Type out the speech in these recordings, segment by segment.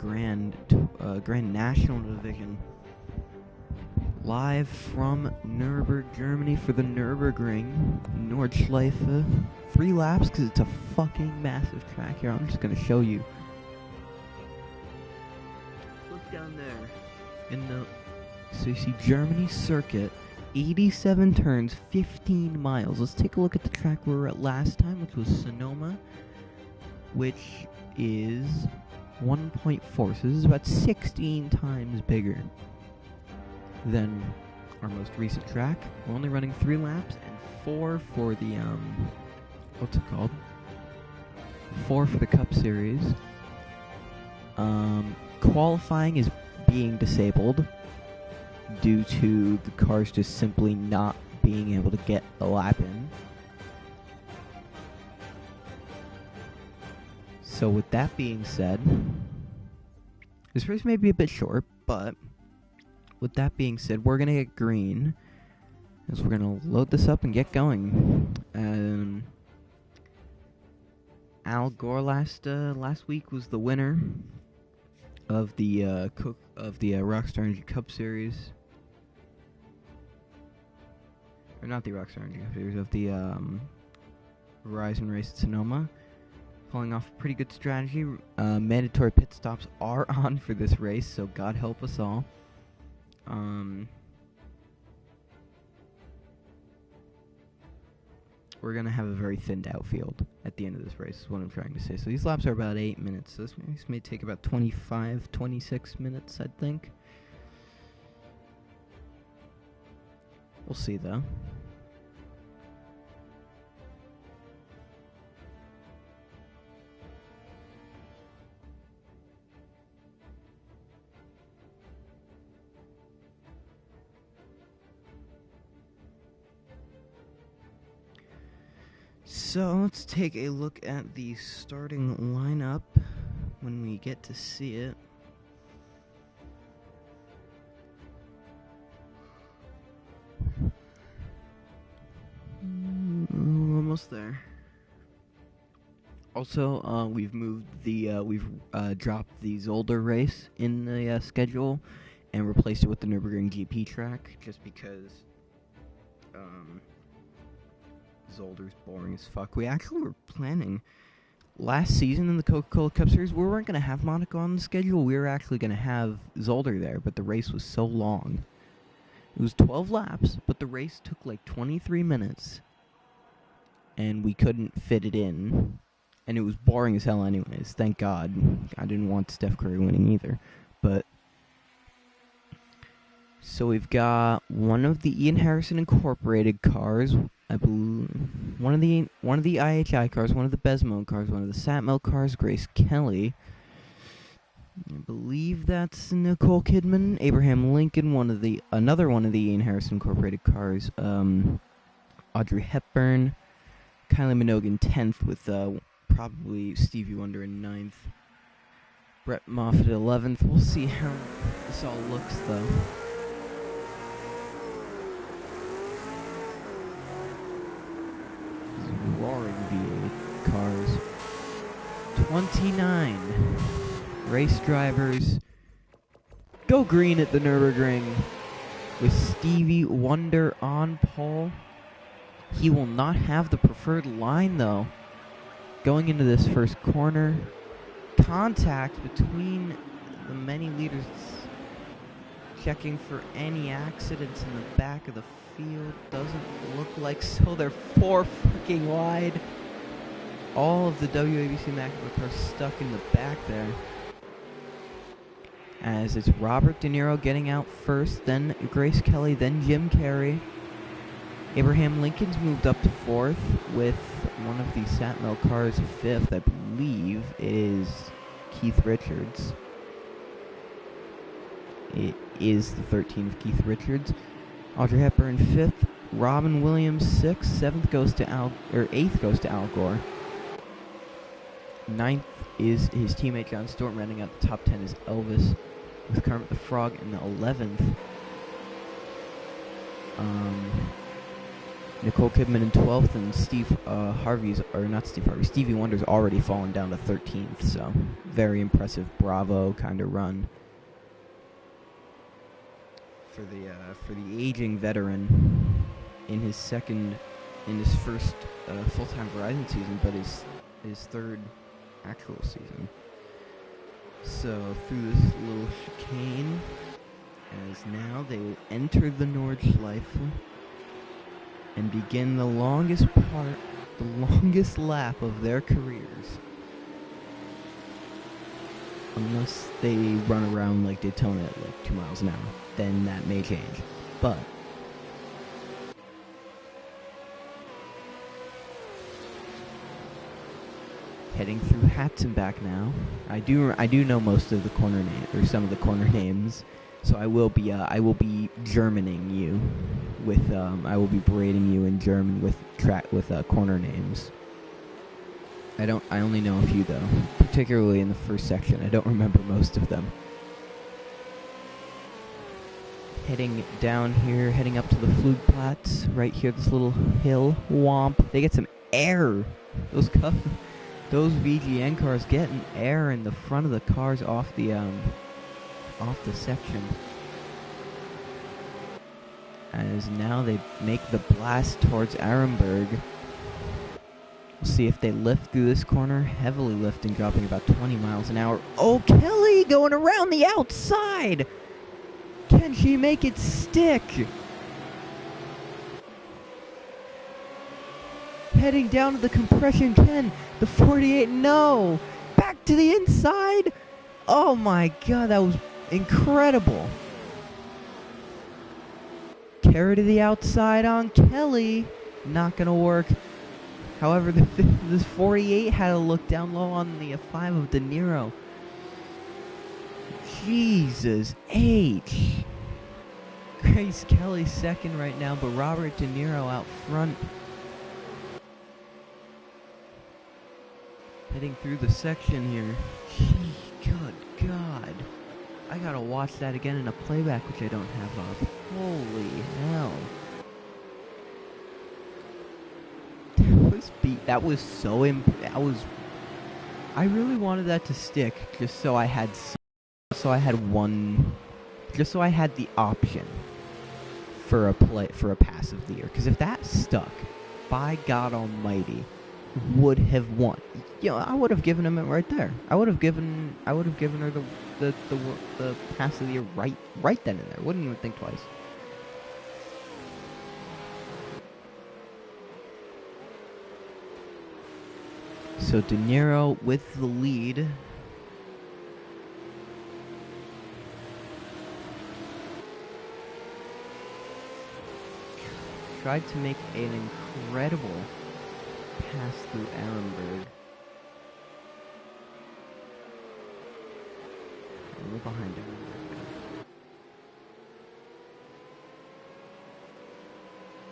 Grand National Division. Live from Nuremberg, Germany for the Nürburgring, Nordschleife. 3 laps because it's a fucking massive track here. I'm just going to show you. Look down there. So you see Germany circuit, 87 turns, 15 miles. Let's take a look at the track we were at last time, which was Sonoma, which is 1.4. So this is about 16 times bigger than our most recent track. We're only running 3 laps and 4 for the what's it called? 4 for the Cup Series. Qualifying is being disabled due to the cars just simply not being able to get a lap in. So with that being said, this race may be a bit short, but with that being said, we're going to get green, as we're going to load this up and get going. Al Gore last week was the winner of the Rockstar Energy Cup Series. Or not the Rockstar Energy Cup Series, of the Verizon race at Sonoma. Pulling off a pretty good strategy. Mandatory pit stops are on for this race, so God help us all. We're going to have a very thinned outfield at the end of this race, is what I'm trying to say. So these laps are about 8 minutes. So this race may take about 25, 26 minutes, I think. We'll see, though. So let's take a look at the starting lineup when we get to see it. Almost there. Also, we've moved the we've dropped the Zolder race in the schedule and replaced it with the Nürburgring GP track, just because Zolder's boring as fuck. We actually were planning last season in the Coca-Cola Cup Series, we weren't going to have Monaco on the schedule. We were actually going to have Zolder there, but the race was so long. It was 12 laps, but the race took like 23 minutes, and we couldn't fit it in. And it was boring as hell anyways, thank God. I didn't want Steph Curry winning either. But so we've got one of the Ian Harrison Incorporated cars, I believe, one of the IHI cars, one of the Besmo cars, one of the Satmel cars, Grace Kelly. I believe that's Nicole Kidman, Abraham Lincoln, another one of the Ian Harrison Incorporated cars, Audrey Hepburn, Kylie Minogue in 10th with probably Stevie Wonder in 9th, Brett Moffitt at 11th. We'll see how this all looks, though. Roaring V8 cars. 29 race drivers go green at the Nürburgring with Stevie Wonder on pole. He will not have the preferred line, though. Going into this first corner, contact between the many leaders, checking for any accidents in the back of the field. Doesn't look like so. They're 4 freaking wide. All of the WABC McAvoy cars stuck in the back there. As it's Robert De Niro getting out first, then Grace Kelly, then Jim Carrey. Abraham Lincoln's moved up to 4th with one of the Satmel cars 5th. I believe it is Keith Richards. It is the 13 of Keith Richards. Audrey Hepburn 5th. Robin Williams 6th. 8th goes to Al Gore. 9th is his teammate John Stewart. Rounding out the top 10 is Elvis with Kermit the Frog in the 11th. Nicole Kidman in 12th, and Stevie Wonder's already fallen down to 13th, so very impressive Bravo kind of run for the aging veteran in his first full-time Verizon season, but his third actual season. So through this little chicane, as now they will enter the Nordschleife and begin the longest lap of their careers. Unless they run around like Daytona at like 2 miles an hour, then that may change. But heading through Hatzenbach now. I do know most of the corner names, or some of the corner names. So I will be Germaning you with I will be berating you in German with corner names. I only know a few though, particularly in the first section. I don't remember most of them. Heading down here, heading up to the Flugplatz, right here, this little hill. Womp. They get some air. Those VGN cars getting air in the front of the cars off the section. As now they make the blast towards Arenberg. We'll see if they lift through this corner. Heavily lifting, dropping about 20 miles an hour. Oh, Kelly going around the outside! Can she make it stick? Heading down to the compression Ken. The 48, no! Back to the inside! Oh my god, that was incredible. Carry to the outside on Kelly. Not gonna work. However, this 48 had to look down low on the 5 of De Niro. Jesus H. Grace Kelly second right now, but Robert De Niro out front. Heading through the section here. Gee, good God. I gotta watch that again in a playback, which I don't have up. Holy hell. That was so I really wanted that to stick, just so I had the option for a pass of the year. Because if that stuck, by God Almighty, would have won. You know, I would have given him it right there. I would have given her the pass of the year right then and there. Wouldn't even think twice. So De Niro with the lead. Tried to make an incredible pass through Arenberg. A little behind Arenberg.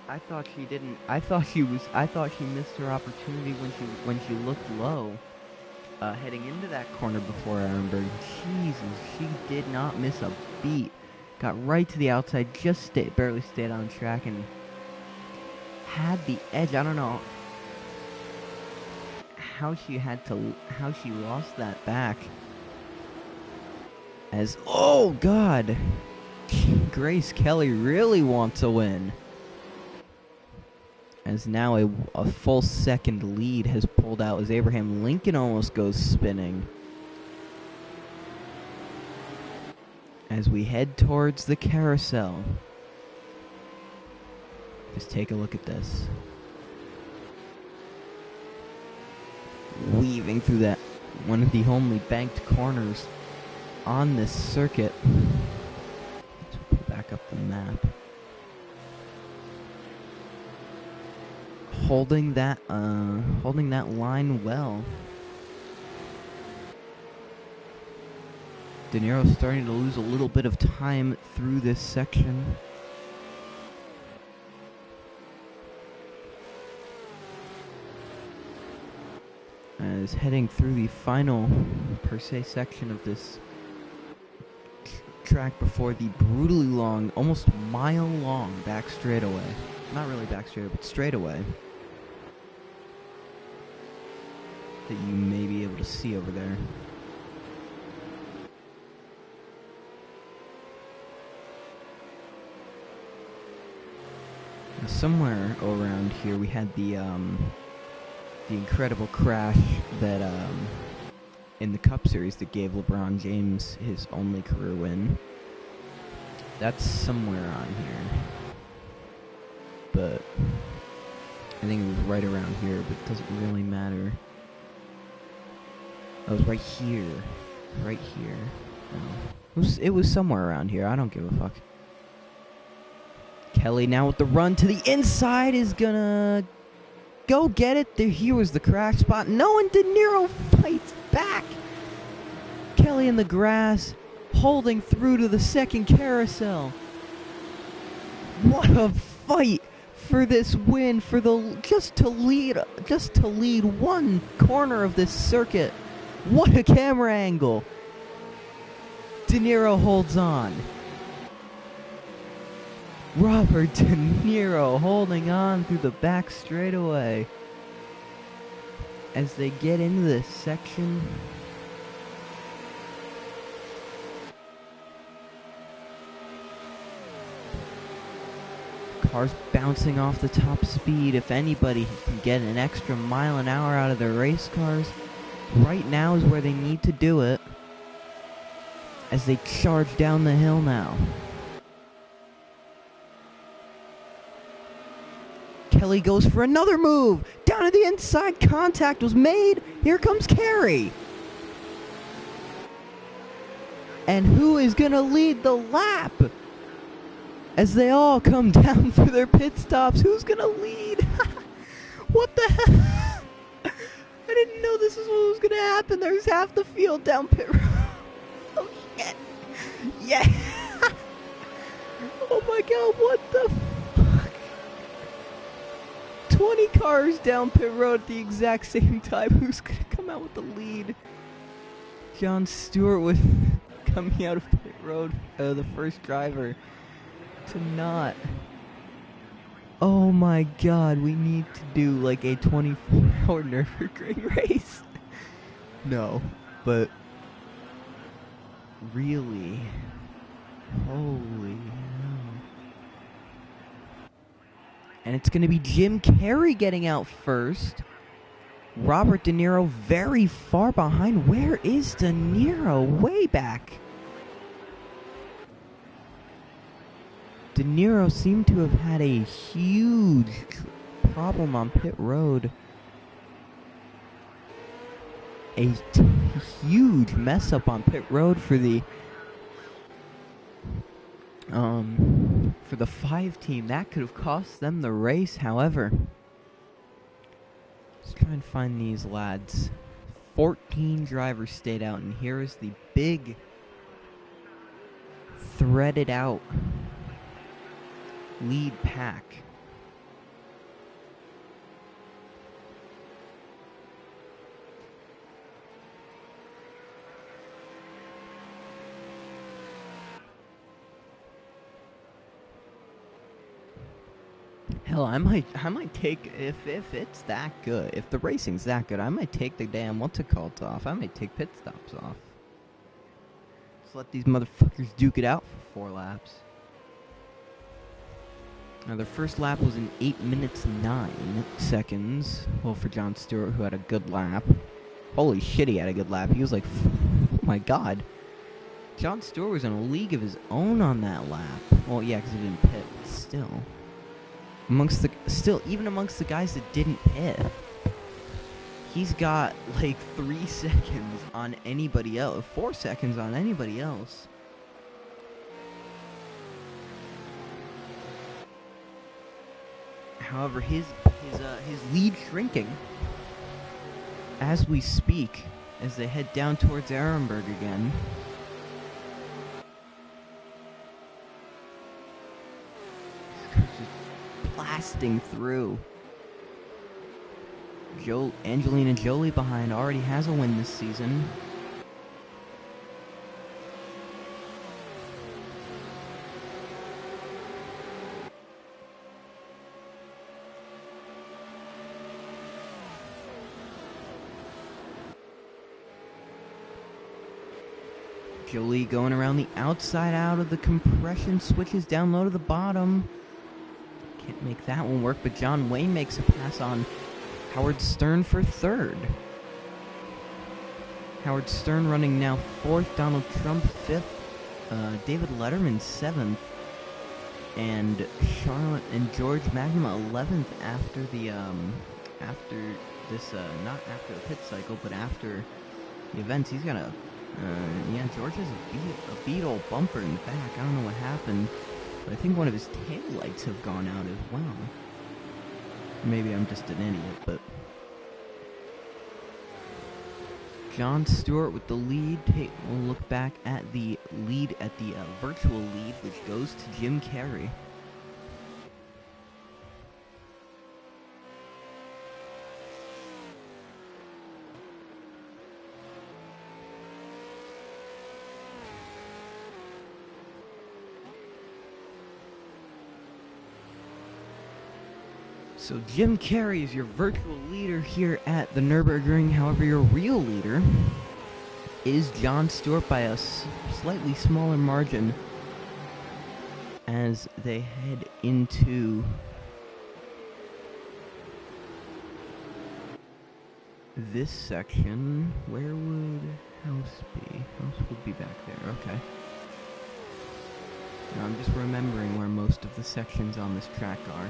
I thought she didn't. I thought she missed her opportunity when she looked low, heading into that corner before Arenberg. Jesus, she did not miss a beat. Got right to the outside, just barely stayed on track and had the edge. I don't know how she lost that back. As oh God, Grace Kelly really wants a win. As now a full second lead has pulled out as Abraham Lincoln almost goes spinning. As we head towards the carousel. Just take a look at this. Weaving through that one of the only banked corners on this circuit. Let's put back up the map. Holding that line well. De Niro's starting to lose a little bit of time through this section. As heading through the final, per se, section of this track before the brutally long, almost mile-long back straightaway. Not really back straightaway, but straightaway. That you may be able to see over there. Now, somewhere around here we had the incredible crash that in the Cup Series that gave LeBron James his only career win. That's somewhere on here. But I think it was right around here, but it doesn't really matter. It was right here. Right here. It was somewhere around here. I don't give a fuck. Kelly now with the run to the inside is gonna go get it. Here was the crash spot. No, and De Niro fights back. Kelly in the grass, holding through to the second carousel. What a fight for this win, for the just to lead one corner of this circuit. What a camera angle. De Niro holds on. Robert De Niro holding on through the back straightaway as they get into this section. Cars bouncing off the top speed. If anybody can get an extra mile an hour out of their race cars, right now is where they need to do it as they charge down the hill now. Kelly goes for another move. Down to the inside, contact was made. Here comes Carey. And who is going to lead the lap? As they all come down for their pit stops, who's going to lead? What the hell? I didn't know this is what was going to happen. There's half the field down pit road. Oh, shit. Yeah. Oh, my God. What the fuck? 20 cars down pit road at the exact same time. Who's going to come out with the lead? Jon Stewart with coming out of pit road, the first driver to not. Oh my God, we need to do like a 24-hour Nürburgring race. No, but really, holy hell. And it's going to be Jim Carrey getting out first. Robert De Niro very far behind. Where is De Niro? Way back. De Niro seemed to have had a huge problem on pit road. A huge mess up on pit road for the 5 team. That could have cost them the race. However, let's try and find these lads. 14 drivers stayed out, and here is the big threaded out lead pack. Hell, I might take, if it's that good, if the racing's that good, I might take the damn what's it called off. I might take pit stops off. Just let these motherfuckers duke it out for 4 laps. Now, their first lap was in 8 minutes 9 seconds. Well, for Jon Stewart, who had a good lap. Holy shit, he had a good lap. He was like, oh my God. Jon Stewart was in a league of his own on that lap. Well, yeah, because he didn't pit, but still. Even amongst the guys that didn't pit, he's got like 3 seconds on anybody else, 4 seconds on anybody else. However, his lead shrinking as we speak, as they head down towards Ehrenberg again. Just blasting through. Angelina Jolie behind already has a win this season. Jolie going around the outside out of the compression, switches down low to the bottom. Can't make that one work, but John Wayne makes a pass on Howard Stern for third. Howard Stern running now fourth, Donald Trump fifth, David Letterman seventh, and Charlotte and George Magma 11th after the after this not after the pit cycle, but after the events. He's got a yeah, George has a Beetle bumper in the back. I don't know what happened, but I think one of his tail lights have gone out as well. Maybe I'm just an idiot, but John Stewart with the lead. We'll look back at the lead, at the virtual lead, which goes to Jim Carrey. So Jim Carrey is your virtual leader here at the Nürburgring. However, your real leader is John Stewart by a slightly smaller margin as they head into this section. Where would House be? House would be back there. Okay. Now I'm just remembering where most of the sections on this track are.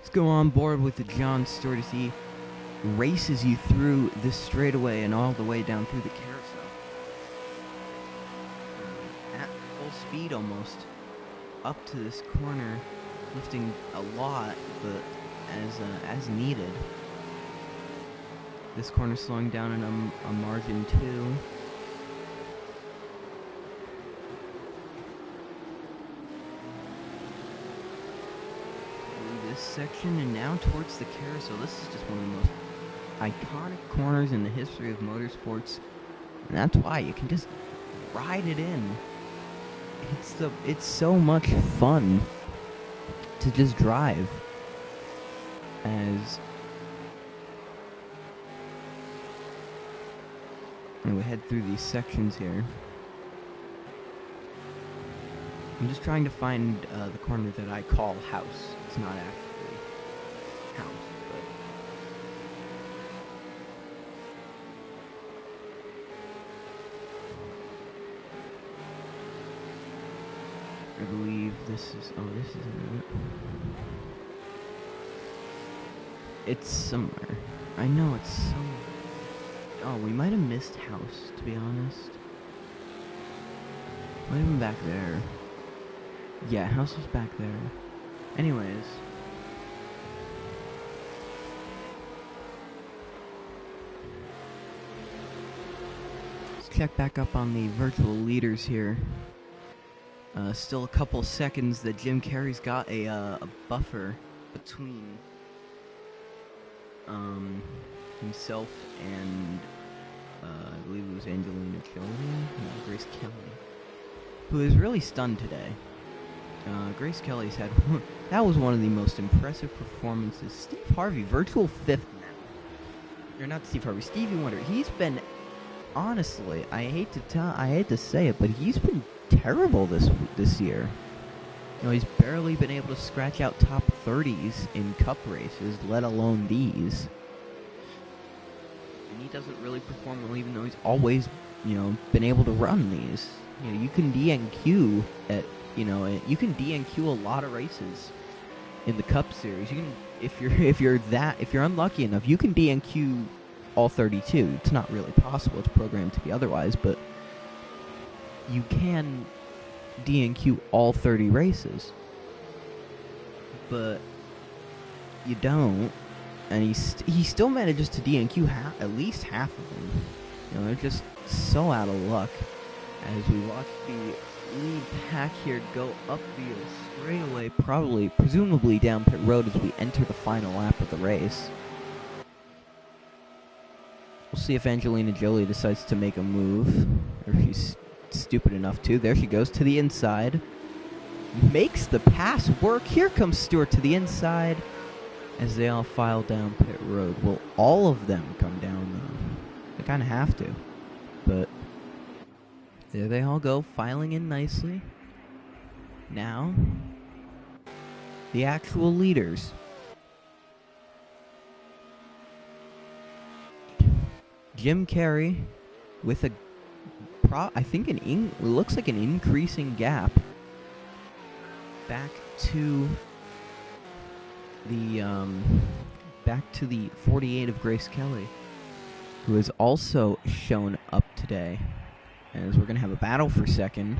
Let's go on board with the John Stewart as he races you through this straightaway and all the way down through the carousel. At full speed almost, up to this corner, lifting a lot, but as needed. This corner slowing down in a margin too. Section and now towards the carousel. This is just one of the most iconic corners in the history of motorsports, and that's why you can just ride it in. It's so much fun to just drive as we head through these sections here. I'm just trying to find the corner that I call House. It's not actually House, but I believe this is, this isn't it. It's somewhere. I know it's somewhere. Oh, we might have missed House, to be honest. Might have been back there. Yeah, House was back there. Anyways. Let's check back up on the virtual leaders here. Still a couple seconds that Jim Carrey's got a buffer between himself and I believe it was Angelina Jolie, no, Grace Kelly, who is really stunned today. Grace Kelly's had that was one of the most impressive performances. Steve Harvey, virtual fifth now. Or not Steve Harvey, Stevie Wonder. He's been, honestly, I hate to say it, but he's been terrible this year. You know, he's barely been able to scratch out top 30s in cup races, let alone these. And he doesn't really perform well, even though he's always, been able to run these. You know, you can DNQ at, you can DNQ a lot of races in the Cup Series. You can, if you're unlucky enough, you can DNQ all 32. It's not really possible. It's programmed to be otherwise, but you can DNQ all 30 races. But you don't, and he still manages to DNQ at least half of them. You know, they're just so out of luck as we watch the lead pack here go up the straightaway, presumably down pit road as we enter the final lap of the race. We'll see if Angelina Jolie decides to make a move, or if she's stupid enough to. There she goes to the inside. Makes the pass work. Here comes Stewart to the inside as they all file down pit road. Will all of them come down, though? kind of have to. But there they all go, filing in nicely. Now, the actual leaders. Jim Carrey with a, I think it looks like an increasing gap back to the 48 of Grace Kelly, who has also shown up today. As we're gonna have a battle for second.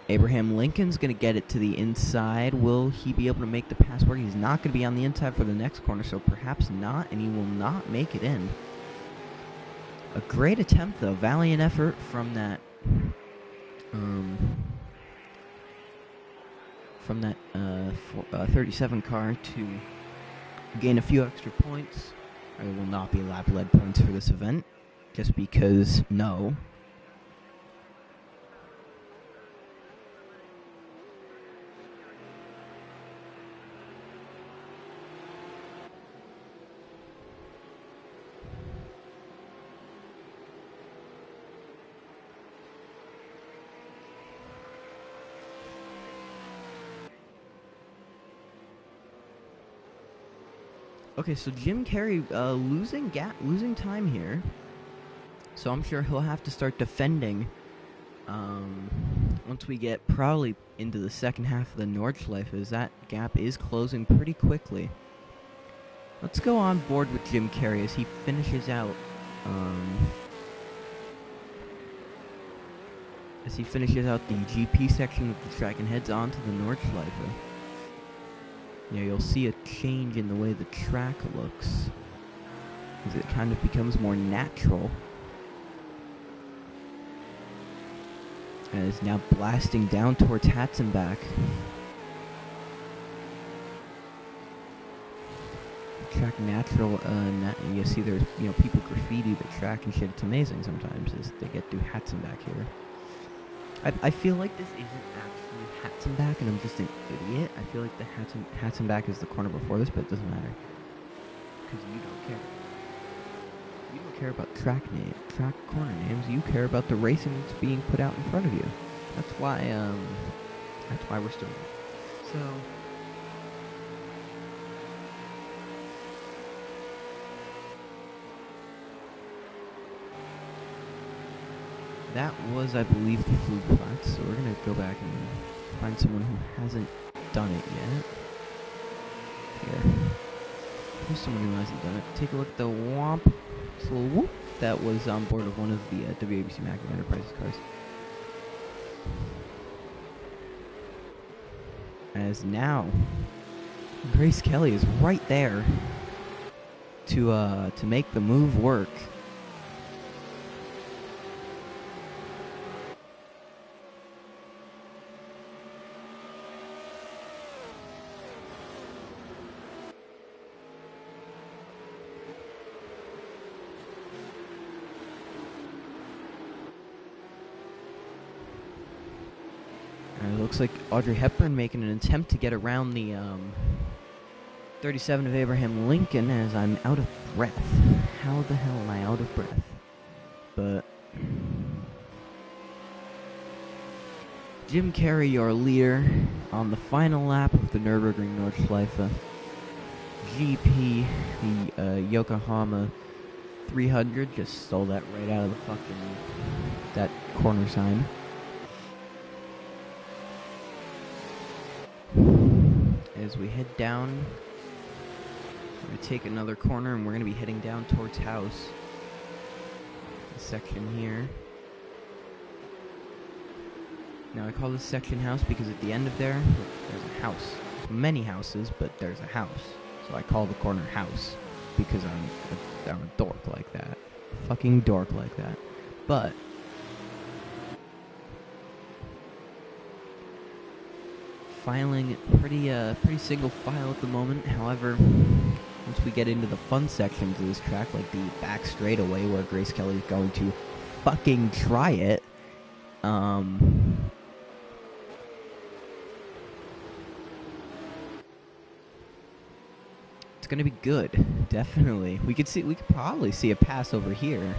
Abraham Lincoln's going to get it to the inside. Will he be able to make the pass work? He's not going to be on the inside for the next corner, so perhaps not, and he will not make it in. A great attempt, though. Valiant effort from that 37 car to gain a few extra points. There will not be lap-led points for this event, just because, no. Okay, so Jim Carrey losing time here. So I'm sure he'll have to start defending once we get probably into the second half of the Nordschleife, as that gap is closing pretty quickly. Let's go on board with Jim Carrey as he finishes out the GP section of the track and heads on to the Nordschleife. Yeah, you'll see a change in the way the track looks, as it kind of becomes more natural. And is now blasting down towards Hatzenbach. Track natural, you see there's, people graffiti the track and shit. It's amazing sometimes as they get through Hatzenbach here. I feel like this isn't actually Hatzenbach and I'm just an idiot. I feel like the Hatzenbach is the corner before this, but it doesn't matter. Because you don't care. You don't care about track corner names. You care about the racing that's being put out in front of you. That's why we're still here. So that was, I believe, the food plot, so we're going to go back and find someone who hasn't done it yet. Here. Here's someone who hasn't done it. Take a look at the womp. This little whoop that was on board of one of the WABC Magnum Enterprises cars. As now, Grace Kelly is right there to make the move work. It looks like Audrey Hepburn making an attempt to get around the 37 of Abraham Lincoln, as I'm out of breath. How the hell am I out of breath? But Jim Carrey, your leader, on the final lap of the Nürburgring Nordschleife GP, the Yokohama 300, just stole that right out of the fucking, that corner sign. As we head down, we're going to take another corner and we're going to be heading down towards House. This section here. Now I call this section House because at the end of there's a house. There's many houses, but there's a house. So I call the corner House because I'm a dork like that. Fucking dork like that. But filing pretty single file at the moment. However, once we get into the fun sections of this track, like the back straightaway where Grace Kelly is going to fucking try it, It's going to be good, definitely. We could probably see a pass over here.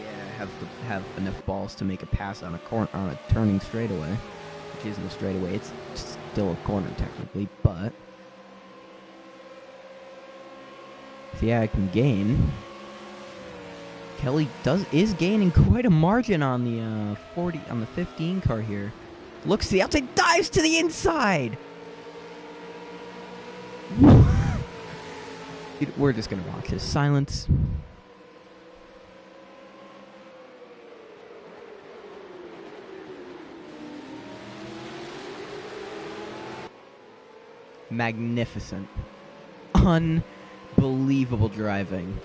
Yeah, have enough balls to make a pass on a turning straightaway, which isn't a straightaway. It's still a corner technically, but yeah, I can gain. Kelly is gaining quite a margin on the 15 car here. Looks to the outside, dives to the inside. We're just gonna watch this. Silence. Magnificent. Unbelievable driving.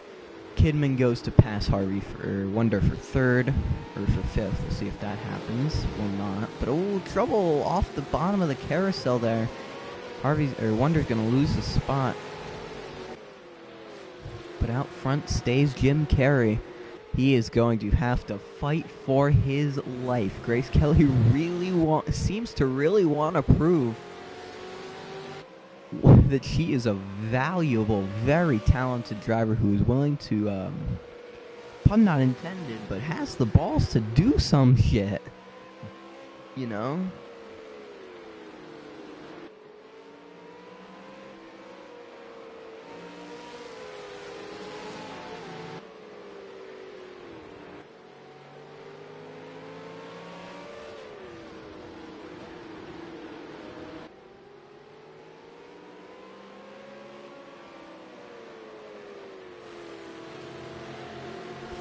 Kidman goes to pass Wonder for third, or for fifth. We'll see if that happens. Will not. But trouble off the bottom of the carousel there. Wonder's gonna lose the spot. But out front stays Jim Carrey. He is going to have to fight for his life. Grace Kelly seems to really want to prove that she is a valuable, very talented driver who is willing to, pun not intended, but has the balls to do some shit. You know?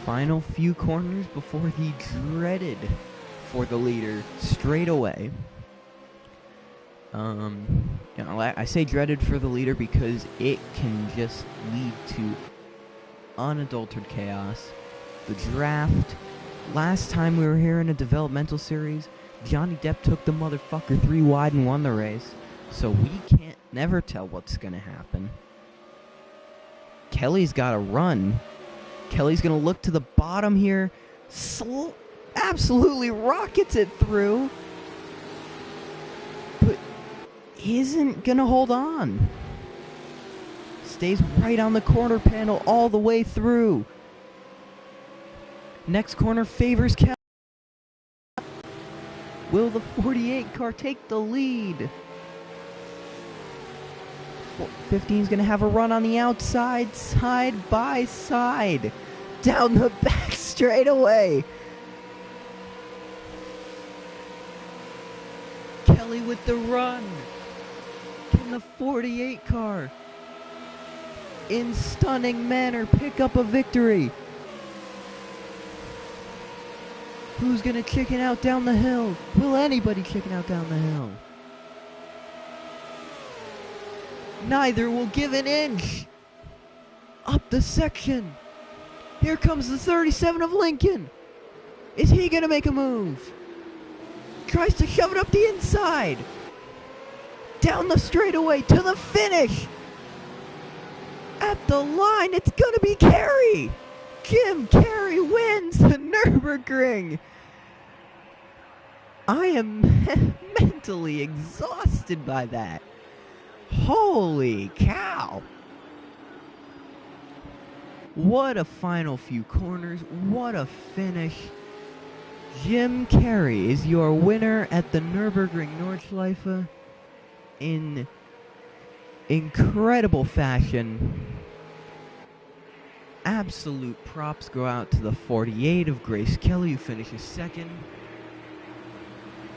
Final few corners before the dreaded for the leader straightaway. I say dreaded for the leader because it can just lead to unadulterated chaos. The draft. Last time we were here in a developmental series, Johnny Depp took the motherfucker 3 wide and won the race. So we can't never tell what's gonna happen. Kelly's gotta run. Kelly's going to look to the bottom here. Absolutely rockets it through. But isn't going to hold on. Stays right on the corner panel all the way through. Next corner favors Kelly. Will the 48 car take the lead? 15's going to have a run on the outside, side by side, down the back straightaway. Kelly with the run. Can the 48 car, in stunning manner, pick up a victory? Who's going to chicken out down the hill? Will anybody chicken out down the hill? Neither will give an inch. Up the section. Here comes the 37 of Lincoln. Is he going to make a move? Tries to shove it up the inside. Down the straightaway to the finish. At the line, it's going to be Carey. Jim Carrey wins the Nürburgring. I am mentally exhausted by that. Holy cow. What a final few corners. What a finish. Jim Carrey is your winner at the Nürburgring Nordschleife in incredible fashion. Absolute props go out to the 48 of Grace Kelly, who finishes second.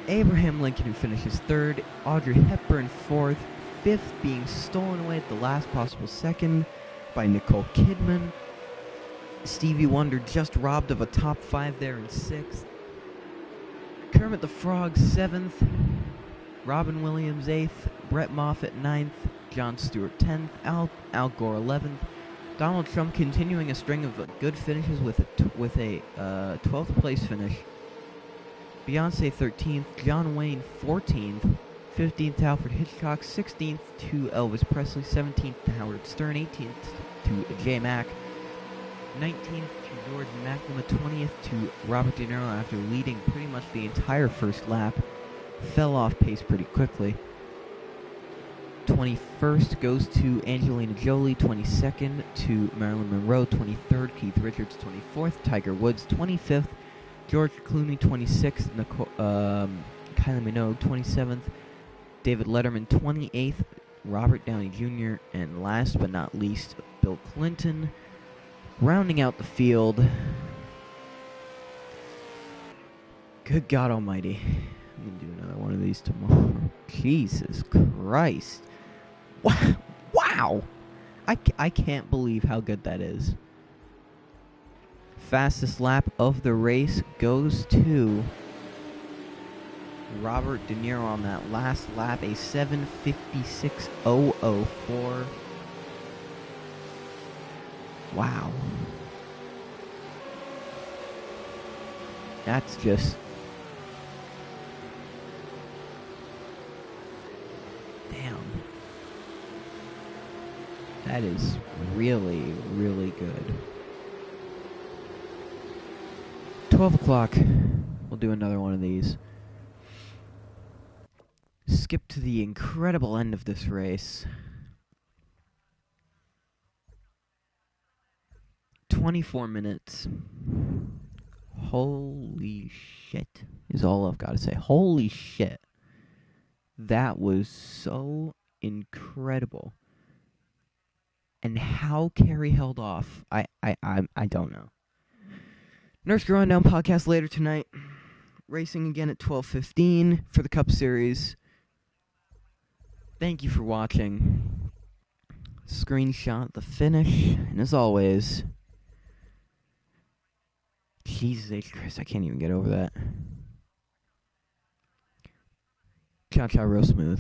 Abraham Lincoln, who finishes third. Audrey Hepburn fourth. Fifth being stolen away at the last possible second by Nicole Kidman. Stevie Wonder just robbed of a top 5 there in sixth. Kermit the Frog seventh. Robin Williams eighth. Brett Moffitt ninth. Jon Stewart 10th. Al Gore 11th. Donald Trump continuing a string of good finishes with a 12th place finish. Beyonce 13th. John Wayne 14th. 15th to Alfred Hitchcock, 16th to Elvis Presley, 17th to Howard Stern, 18th to J. Mack, 19th to George McNamara, 20th to Robert De Niro after leading pretty much the entire first lap. Fell off pace pretty quickly. 21st goes to Angelina Jolie. 22nd to Marilyn Monroe. 23rd, Keith Richards. 24th, Tiger Woods. 25th, George Clooney. 26th, Kylie Minogue. 27th, David Letterman. 28th, Robert Downey Jr. And last but not least, Bill Clinton. Rounding out the field. Good God Almighty. I'm going to do another one of these tomorrow. Jesus Christ. Wow. I can't believe how good that is. Fastest lap of the race goes to Robert De Niro on that last lap, a 7:56.004. Wow. That's just... damn. That is really, really good. 12 o'clock. We'll do another one of these. Skip to the incredible end of this race. 24 minutes. Holy shit is all I've got to say. Holy shit. That was so incredible. And how Kerry held off, I don't know. Nurrscurr Rundown podcast later tonight. Racing again at 12:15 for the Cup Series. Thank you for watching. Screenshot the finish. And as always... Jesus H. Christ, I can't even get over that. Ciao, ciao, real smooth.